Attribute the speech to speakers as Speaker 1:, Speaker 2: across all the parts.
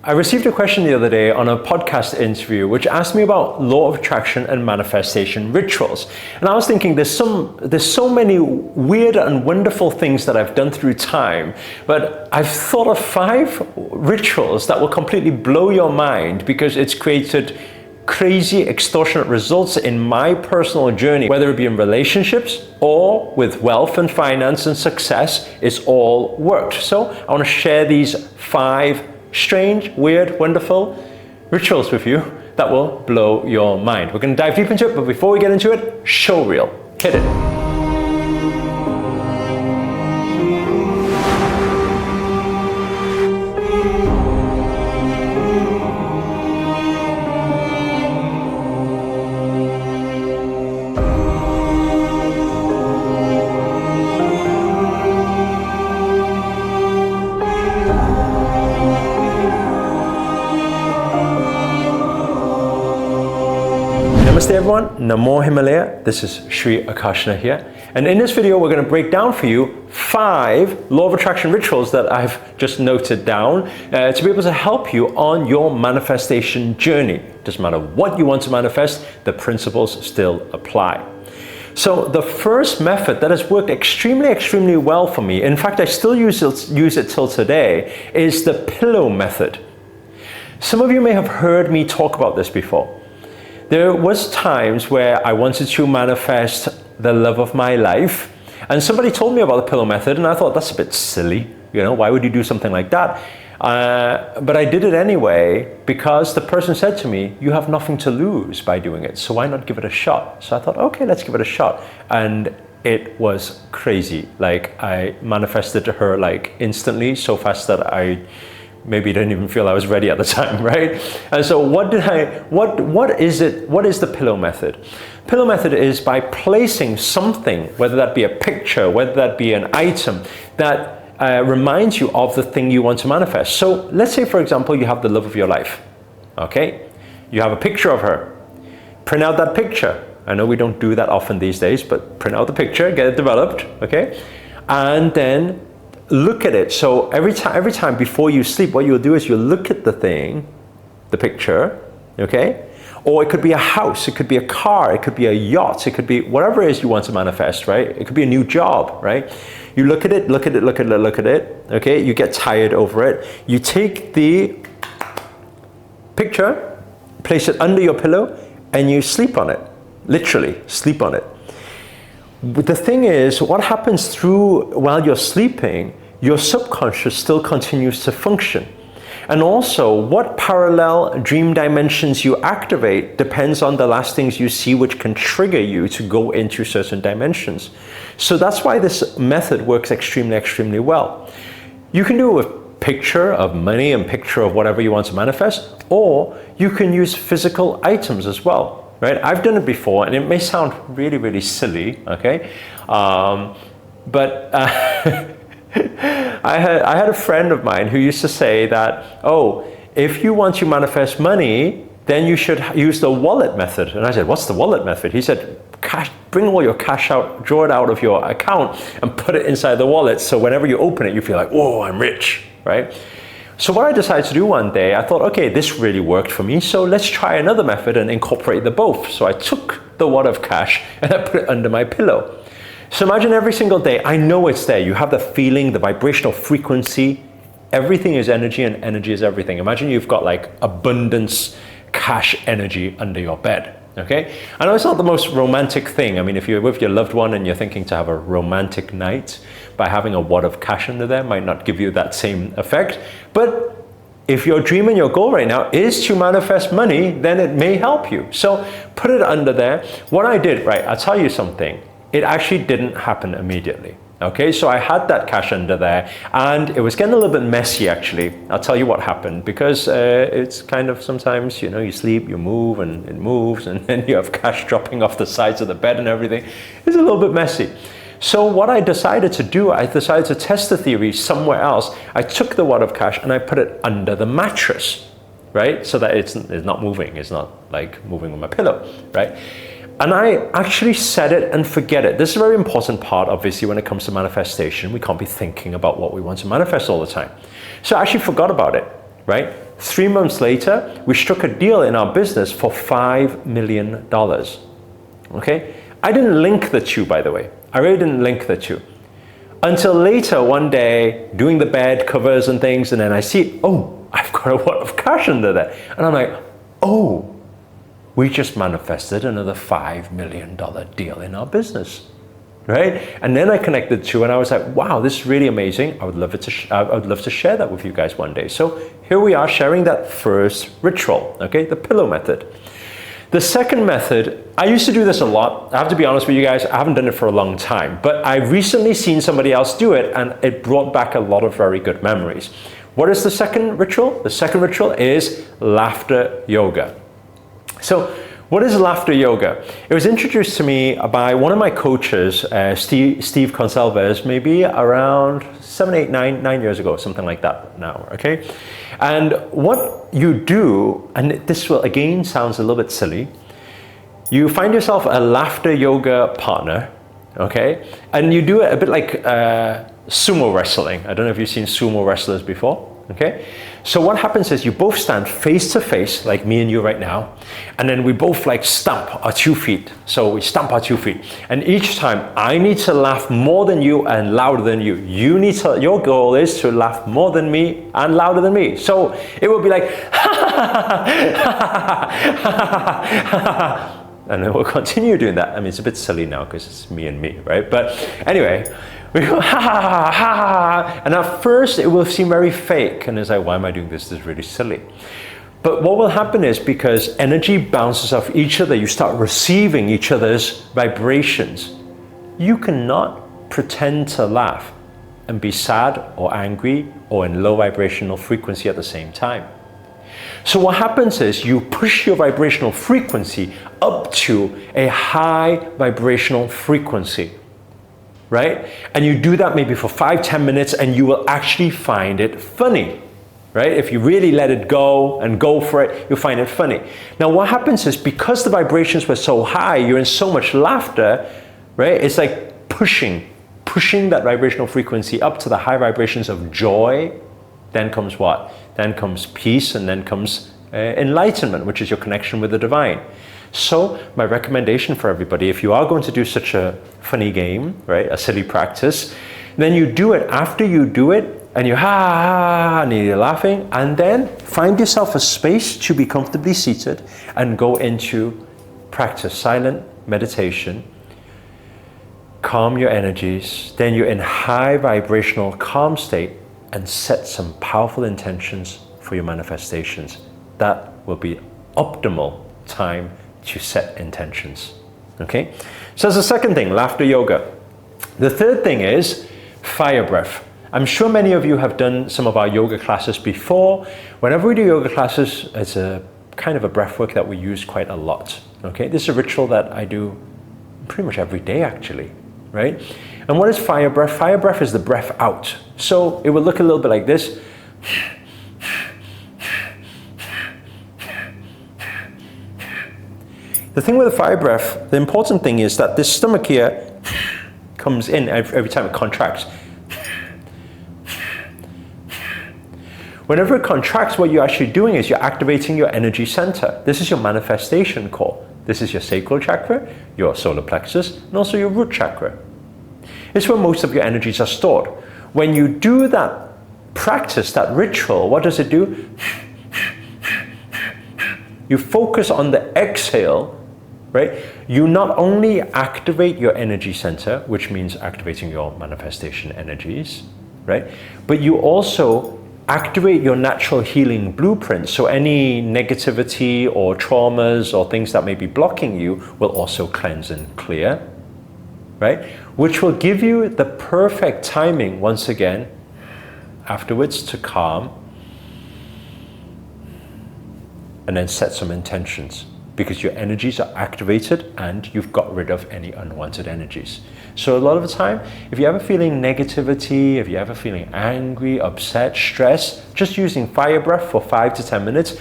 Speaker 1: I received a question the other day on a podcast interview which asked me about law of attraction and manifestation rituals. And I was thinking there's so many weird and wonderful things that I've done through time, but I've thought of 5 rituals that will completely blow your mind because it's created crazy extortionate results in my personal journey, whether it be in relationships or with wealth and finance and success. It's all worked. So I want to share these 5 strange, weird, wonderful rituals with you that will blow your mind. We're going to dive deep into it, but before we get into it, show reel. Hit it. Namaste everyone, Namo Himalaya. This is Sri Akarshana here. And in this video, we're going to break down for you 5 law of attraction rituals that I've just noted down to be able to help you on your manifestation journey. Doesn't matter what you want to manifest, the principles still apply. So the first method that has worked extremely well for me, in fact, I still use it till today, is the pillow method. Some of you may have heard me talk about this before. There was times where I wanted to manifest the love of my life, and somebody told me about the pillow method, and I thought that's a bit silly. You know, why would you do something like that? But I did it anyway because the person said to me, "You have nothing to lose by doing it, so why not give it a shot?" So I thought, okay, let's give it a shot, and it was crazy. Like, I manifested her like instantly, so fast that I maybe didn't even feel I was ready at the time, right? And so what is the pillow method? Pillow method is by placing something, whether that be a picture, whether that be an item, that reminds you of the thing you want to manifest. So let's say, for example, you have the love of your life, okay? You have a picture of her. Print out that picture. I know we don't do that often these days, but print out the picture, get it developed, okay? And then look at it. So every time before you sleep, what you'll do is you'll look at the thing, the picture, okay? Or it could be a house, it could be a car, it could be a yacht, it could be whatever it is you want to manifest, right? It could be a new job, right? You look at it, okay? You get tired over it. You take the picture, place it under your pillow, and you sleep on it. Literally, sleep on it. But the thing is, what happens while you're sleeping, your subconscious still continues to function. And also, what parallel dream dimensions you activate depends on the last things you see, which can trigger you to go into certain dimensions. So that's why this method works extremely well. You can do it with picture of money and picture of whatever you want to manifest, or you can use physical items as well. Right? I've done it before, and it may sound really silly, okay? But I had a friend of mine who used to say that, oh, if you want to manifest money, then you should use the wallet method. And I said, what's the wallet method? He said, bring all your cash out, draw it out of your account, and put it inside the wallet, so whenever you open it, you feel like, whoa, I'm rich, right? So what I decided to do one day, I thought, okay, this really worked for me, so let's try another method and incorporate the both. So I took the wad of cash and I put it under my pillow. So imagine every single day, I know it's there. You have the feeling, the vibrational frequency. Everything is energy, and energy is everything. Imagine you've got like abundance cash energy under your bed. Okay, I know it's not the most romantic thing. I mean, if you're with your loved one and you're thinking to have a romantic night, by having a wad of cash under there might not give you that same effect. But if your dream and your goal right now is to manifest money, then it may help you. So put it under there. What I did, right, I'll tell you something. It actually didn't happen immediately. Okay, so I had that cash under there, and it was getting a little bit messy actually. I'll tell you what happened, because it's kind of sometimes, you know, you sleep, you move, and it moves, and then you have cash dropping off the sides of the bed and everything. It's a little bit messy. So what I decided to do, I decided to test the theory somewhere else. I took the wad of cash and I put it under the mattress, right? So that it's not moving, it's not like moving on my pillow, right? And I actually set it and forget it. This is a very important part, obviously, when it comes to manifestation. We can't be thinking about what we want to manifest all the time. So I actually forgot about it, right? 3 months later, we struck a deal in our business for $5 million. Okay? I didn't link the two, by the way. I really didn't link the two. Until later one day, doing the bed covers and things, and then I see, oh, I've got a wad of cash under there. And I'm like, oh, we just manifested another $5 million deal in our business, right? And then I connected the two, and I was like, wow, this is really amazing. I would love to share that with you guys one day. So here we are sharing that first ritual, okay, the pillow method. The second method, I used to do this a lot. I have to be honest with you guys, I haven't done it for a long time, but I recently seen somebody else do it, and it brought back a lot of very good memories. What is the second ritual? The second ritual is laughter yoga. So what is laughter yoga? It was introduced to me by one of my coaches, Steve Consalves, maybe around 7, 8, 9 years ago, something like that now, okay? And what you do, and this will again sounds a little bit silly, you find yourself a laughter yoga partner, okay? And you do it a bit like sumo wrestling. I don't know if you've seen sumo wrestlers before, okay? So what happens is you both stand face to face, like me and you right now, and then we both like stamp our 2 feet. So we stamp our 2 feet. And each time I need to laugh more than you and louder than you. Your goal is to laugh more than me and louder than me. So it will be like, and then we'll continue doing that. I mean, it's a bit silly now because it's me and me, right? But anyway, we go, ha, ha, ha, ha, ha. And at first it will seem very fake. And it's like, why am I doing this? This is really silly. But what will happen is because energy bounces off each other, you start receiving each other's vibrations. You cannot pretend to laugh and be sad or angry or in low vibrational frequency at the same time. So what happens is you push your vibrational frequency up to a high vibrational frequency, right? And you do that maybe for 5-10 minutes, and you will actually find it funny, right? If you really let it go and go for it, you'll find it funny. Now what happens is because the vibrations were so high, you're in so much laughter, right? It's like pushing that vibrational frequency up to the high vibrations of joy. Then comes what? Then comes peace, and then comes enlightenment, which is your connection with the divine. So my recommendation for everybody, if you are going to do such a funny game, right, a silly practice, then you do it after you do it, and you ha, and you're laughing, and then find yourself a space to be comfortably seated and go into practice silent meditation. Calm your energies, then you're in high vibrational calm state, and set some powerful intentions for your manifestations. That will be optimal time to set intentions, okay? So that's the second thing, laughter yoga. The third thing is fire breath. I'm sure many of you have done some of our yoga classes before. Whenever we do yoga classes, it's a kind of a breath work that we use quite a lot, okay? This is a ritual that I do pretty much every day actually, right? And what is fire breath? Fire breath is the breath out. So it will look a little bit like this. The thing with the fire breath, the important thing is that this stomach here comes in every time it contracts. Whenever it contracts, what you're actually doing is you're activating your energy center. This is your manifestation core. This is your sacral chakra, your solar plexus, and also your root chakra. It's where most of your energies are stored. When you do that practice, that ritual, what does it do? You focus on the exhale, right? You not only activate your energy center, which means activating your manifestation energies, right? But you also activate your natural healing blueprint. So any negativity or traumas or things that may be blocking you will also cleanse and clear, right? Which will give you the perfect timing, once again, afterwards to calm and then set some intentions, because your energies are activated and you've got rid of any unwanted energies. So a lot of the time, if you're ever feeling negativity, if you're ever feeling angry, upset, stressed, just using fire breath for 5 to 10 minutes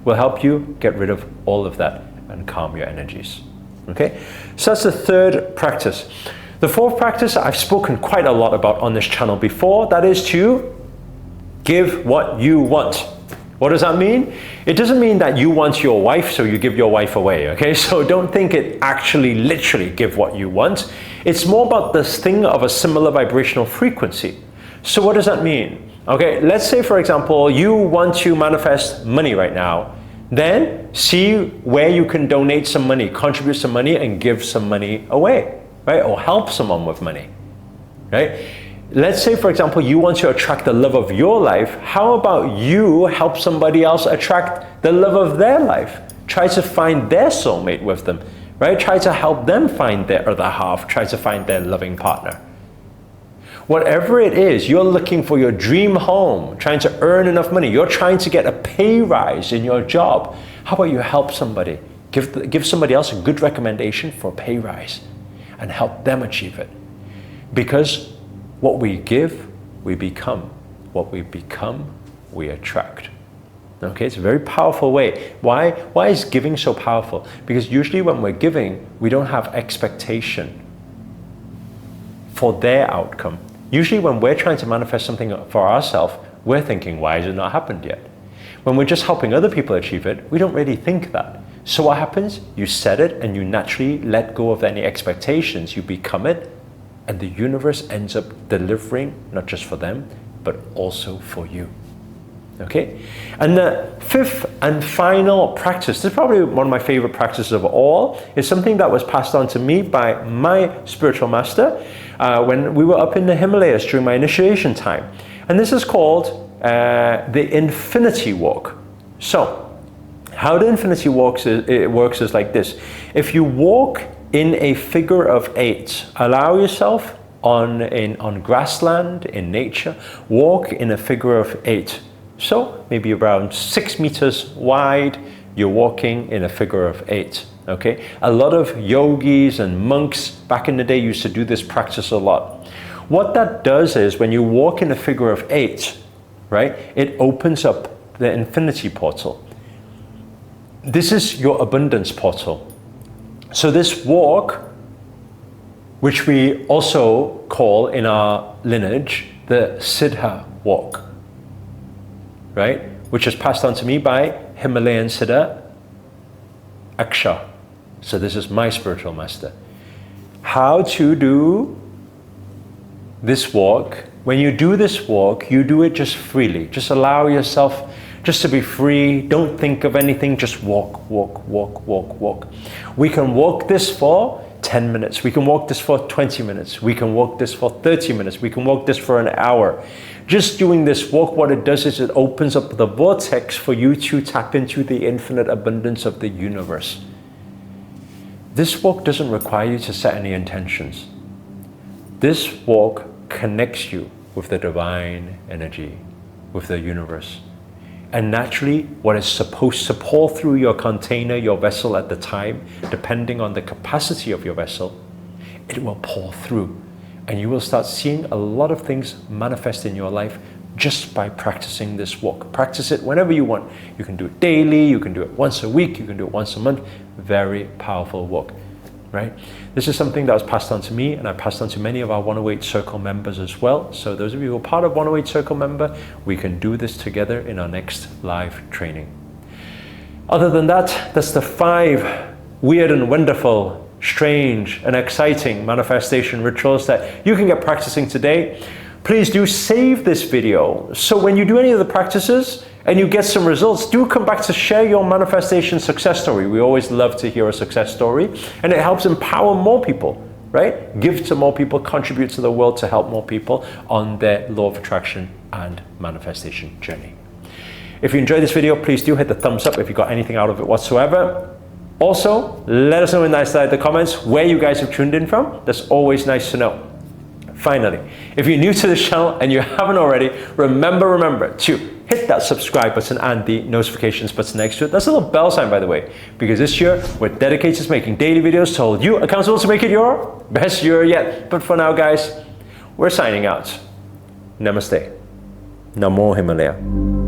Speaker 1: will help you get rid of all of that and calm your energies. Okay, so that's the third practice. The fourth practice I've spoken quite a lot about on this channel before, that is to give what you want. What does that mean? It doesn't mean that you want your wife, so you give your wife away, okay? So don't think it actually literally give what you want. It's more about this thing of a similar vibrational frequency. So what does that mean? Okay, let's say, for example, you want to manifest money right now. Then see where you can donate some money, contribute some money, and give some money away, right? Or help someone with money, right? Let's say, for example, you want to attract the love of your life. How about you help somebody else attract the love of their life? Try to find their soulmate with them, right? Try to help them find their other half. Try to find their loving partner. Whatever it is, you're looking for your dream home, trying to earn enough money. You're trying to get a pay rise in your job. How about you help somebody? Give somebody else a good recommendation for a pay rise and help them achieve it. Because what we give, we become. What we become, we attract. Okay, it's a very powerful way. Why is giving so powerful? Because usually when we're giving, we don't have expectation for their outcome. Usually when we're trying to manifest something for ourselves, we're thinking, why has it not happened yet? When we're just helping other people achieve it, we don't really think that. So what happens? You set it and you naturally let go of any expectations. You become it, and the universe ends up delivering, not just for them, but also for you. Okay? And the fifth and final practice, this is probably one of my favorite practices of all, is something that was passed on to me by my spiritual master when we were up in the Himalayas during my initiation time. And this is called the Infinity Walk. So, how the Infinity Walk works is like this. If you walk in a figure of 8, allow yourself on grassland, in nature, walk in a figure of 8. So maybe around 6 meters wide, you're walking in a figure of 8. Okay, a lot of yogis and monks back in the day used to do this practice a lot. What that does is when you walk in a figure of 8, right, it opens up the infinity portal. This is your abundance portal. So this walk, which we also call in our lineage the Siddha walk, right, which is passed on to me by Himalayan Siddha Aksha. So this is my spiritual master. How to do this walk? When you do this walk, you do it just freely. Just allow yourself just to be free. Don't think of anything. Just walk, walk, walk, walk, walk. We can walk this for 10 minutes. We can walk this for 20 minutes. We can walk this for 30 minutes. We can walk this for an hour. Just doing this walk, what it does is it opens up the vortex for you to tap into the infinite abundance of the universe. This walk doesn't require you to set any intentions. This walk connects you with the divine energy, with the universe. And naturally, what is supposed to pour through your container, your vessel at the time, depending on the capacity of your vessel, it will pour through. And you will start seeing a lot of things manifest in your life just by practicing this walk. Practice it whenever you want. You can do it daily, you can do it once a week, you can do it once a month. Very powerful walk, right? This is something that was passed on to me, and I passed on to many of our 108 Circle members as well. So those of you who are part of 108 Circle member, we can do this together in our next live training. Other than that, that's the 5 weird and wonderful, strange and exciting manifestation rituals that you can get practicing today. Please do save this video, so when you do any of the practices and you get some results, do come back to share your manifestation success story. We always love to hear a success story, and it helps empower more people, right? Give to more people, contribute to the world to help more people on their law of attraction and manifestation journey. If you enjoyed this video, please do hit the thumbs up if you got anything out of it whatsoever. Also, let us know inside the comments where you guys have tuned in from. That's always nice to know. Finally, if you're new to this channel and you haven't already, remember to hit that subscribe button and the notifications button next to it. That's a little bell sign, by the way, because this year we're dedicated to making daily videos to hold you accountable to make it your best year yet. But for now, guys, we're signing out. Namaste. Namo Himalaya.